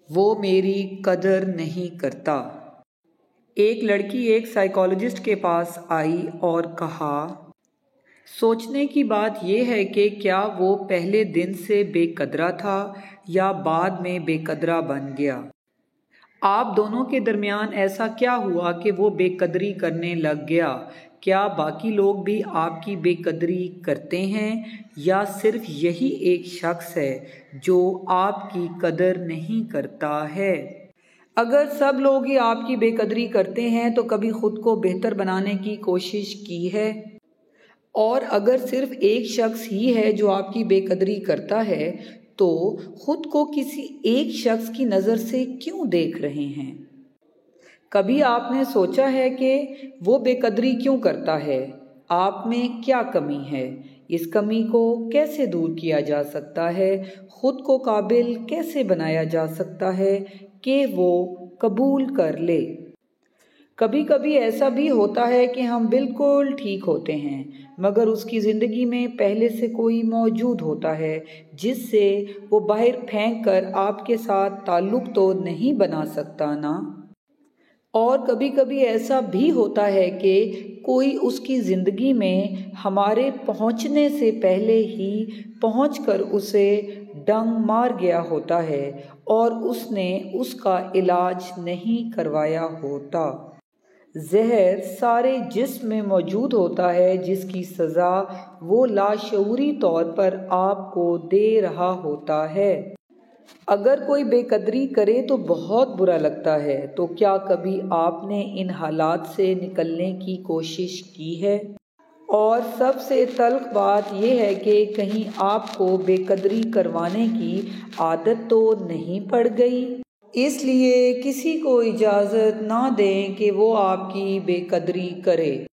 وہ میری قدر نہیں کرتا۔ ایک لڑکی ایک سائیکالوجسٹ کے پاس آئی اور کہا، سوچنے کی بات یہ ہے کہ کیا وہ پہلے دن سے بے قدرہ تھا یا بعد میں بے قدرہ بن گیا؟ آپ دونوں کے درمیان ایسا کیا ہوا کہ وہ بے قدری کرنے لگ گیا؟ کیا باقی لوگ بھی آپ کی بے قدری کرتے ہیں یا صرف یہی ایک شخص ہے جو آپ کی قدر نہیں کرتا ہے؟ اگر سب لوگ ہی آپ کی بے قدری کرتے ہیں تو کبھی خود کو بہتر بنانے کی کوشش کی ہے؟ اور اگر صرف ایک شخص ہی ہے جو آپ کی بے قدری کرتا ہے تو خود کو کسی ایک شخص کی نظر سے کیوں دیکھ رہے ہیں؟ کبھی آپ نے سوچا ہے کہ وہ بے قدری کیوں کرتا ہے؟ آپ میں کیا کمی ہے؟ اس کمی کو کیسے دور کیا جا سکتا ہے؟ خود کو قابل کیسے بنایا جا سکتا ہے کہ وہ قبول کر لے؟ کبھی کبھی ایسا بھی ہوتا ہے کہ ہم بالکل ٹھیک ہوتے ہیں مگر اس کی زندگی میں پہلے سے کوئی موجود ہوتا ہے جس سے وہ باہر پھینک کر آپ کے ساتھ تعلق تو نہیں بنا سکتا نا؟ اور کبھی کبھی ایسا بھی ہوتا ہے کہ کوئی اس کی زندگی میں ہمارے پہنچنے سے پہلے ہی پہنچ کر اسے ڈنگ مار گیا ہوتا ہے اور اس نے اس کا علاج نہیں کروایا ہوتا۔ زہر سارے جسم میں موجود ہوتا ہے جس کی سزا وہ لاشعوری طور پر آپ کو دے رہا ہوتا ہے۔ اگر کوئی بے قدری کرے تو بہت برا لگتا ہے، تو کیا کبھی آپ نے ان حالات سے نکلنے کی کوشش کی ہے؟ اور سب سے تلخ بات یہ ہے کہ کہیں آپ کو بے قدری کروانے کی عادت تو نہیں پڑ گئی؟ اس لیے کسی کو اجازت نہ دیں کہ وہ آپ کی بے قدری کرے۔